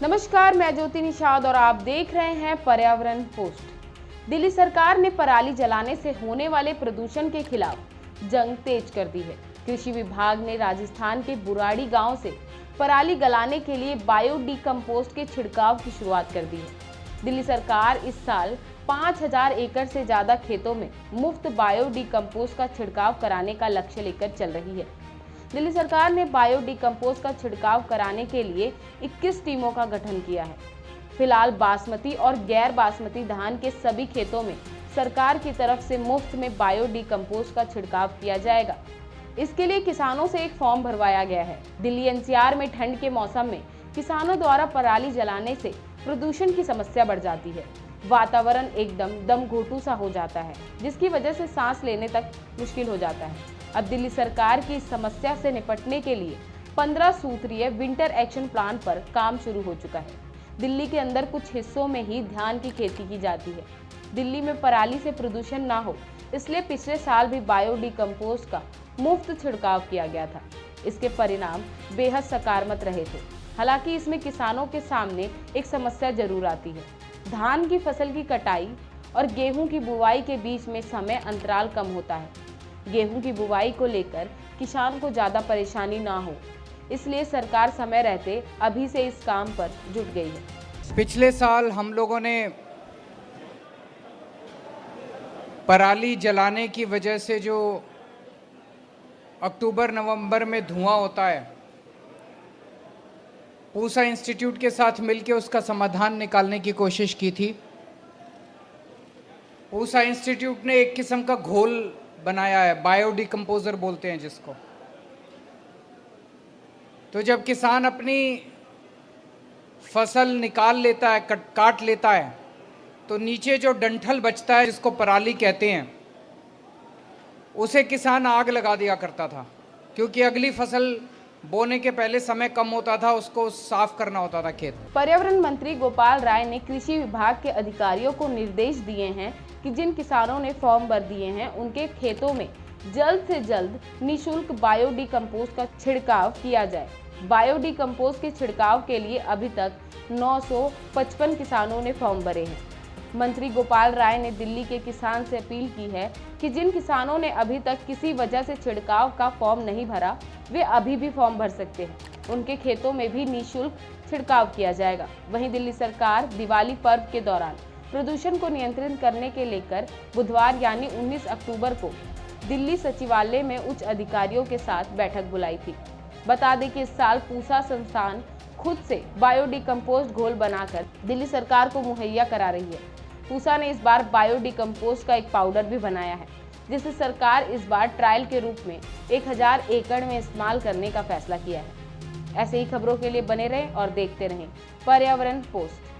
नमस्कार, मैं ज्योति निषाद और आप देख रहे हैं पर्यावरण पोस्ट। दिल्ली सरकार ने पराली जलाने से होने वाले प्रदूषण के खिलाफ जंग तेज कर दी है। कृषि विभाग ने राजस्थान के बुराड़ी गांव से पराली गलाने के लिए बायो डिकम्पोस्ट के छिड़काव की शुरुआत कर दी है। दिल्ली सरकार इस साल 5000 एकड़ से ज्यादा खेतों में मुफ्त बायो डिकम्पोस्ट का छिड़काव कराने का लक्ष्य लेकर चल रही है। दिल्ली सरकार ने बायो डिकम्पोस्ट का छिड़काव कराने के लिए 21 टीमों का गठन किया है। फिलहाल बासमती और गैर बासमती धान के सभी खेतों में सरकार की तरफ से मुफ्त में बायो डिकम्पोस्ट का छिड़काव किया जाएगा। इसके लिए किसानों से एक फॉर्म भरवाया गया है। दिल्ली एनसीआर में ठंड के मौसम में किसानों द्वारा पराली जलाने से प्रदूषण की समस्या बढ़ जाती है। वातावरण एकदम दम घोटू सा हो जाता है, जिसकी वजह से सांस लेने तक मुश्किल हो जाता है। अब दिल्ली सरकार की इस समस्या से निपटने के लिए 15 सूत्रीय विंटर एक्शन प्लान पर काम शुरू हो चुका है। दिल्ली के अंदर कुछ हिस्सों में ही धान की खेती की जाती है। दिल्ली में पराली से प्रदूषण ना हो, इसलिए पिछले साल भी बायो डिकम्पोस्ट का मुफ्त छिड़काव किया गया था। इसके परिणाम बेहद सकारात्मक रहे थे। हालांकि इसमें किसानों के सामने एक समस्या जरूर आती है। धान की फसल की कटाई और गेहूं की बुवाई के बीच में समय अंतराल कम होता है। गेहूं की बुवाई को लेकर किसान को ज़्यादा परेशानी ना हो, इसलिए सरकार समय रहते अभी से इस काम पर जुट गई है। पिछले साल हम लोगों ने पराली जलाने की वजह से जो अक्टूबर नवंबर में धुआं होता है, पूसा इंस्टीट्यूट के साथ मिलकर उसका समाधान निकालने की कोशिश की थी। पूसा इंस्टीट्यूट ने एक किस्म का घोल बनाया है, बायो डिकम्पोजर बोलते हैं जिसको। तो जब किसान अपनी फसल निकाल लेता है, काट लेता है, तो नीचे जो डंठल बचता है जिसको पराली कहते हैं, उसे किसान आग लगा दिया करता था, क्योंकि अगली फसल बोने के पहले समय कम होता था, उसको साफ करना होता था खेत। पर्यावरण मंत्री गोपाल राय ने कृषि विभाग के अधिकारियों को निर्देश दिए हैं कि जिन किसानों ने फॉर्म भर दिए हैं, उनके खेतों में जल्द से जल्द निःशुल्क बायो डिकम्पोस्ट का छिड़काव किया जाए। बायो डिकम्पोस्ट के छिड़काव के लिए अभी तक 955 किसानों ने फॉर्म भरे हैं। मंत्री गोपाल राय ने दिल्ली के किसान से अपील की है कि जिन किसानों ने अभी तक किसी वजह से छिड़काव का फॉर्म नहीं भरा, वे अभी भी फॉर्म भर सकते हैं। उनके खेतों में भी निःशुल्क छिड़काव किया जाएगा। वहीं दिल्ली सरकार दिवाली पर्व के दौरान प्रदूषण को नियंत्रित करने के लेकर बुधवार यानी 19 अक्टूबर को दिल्ली सचिवालय में उच्च अधिकारियों के साथ बैठक बुलाई थी। बता दें कि इस साल पूसा संस्थान खुद से बायो डिकम्पोस्ट घोल बनाकर दिल्ली सरकार को मुहैया करा रही है। पूसा ने इस बार बायो डिकम्पोस्ट का एक पाउडर भी बनाया है, जिसे सरकार इस बार ट्रायल के रूप में 1000 एकड़ में इस्तेमाल करने का फैसला किया है। ऐसे ही खबरों के लिए बने रहें और देखते रहें पर्यावरण पोस्ट।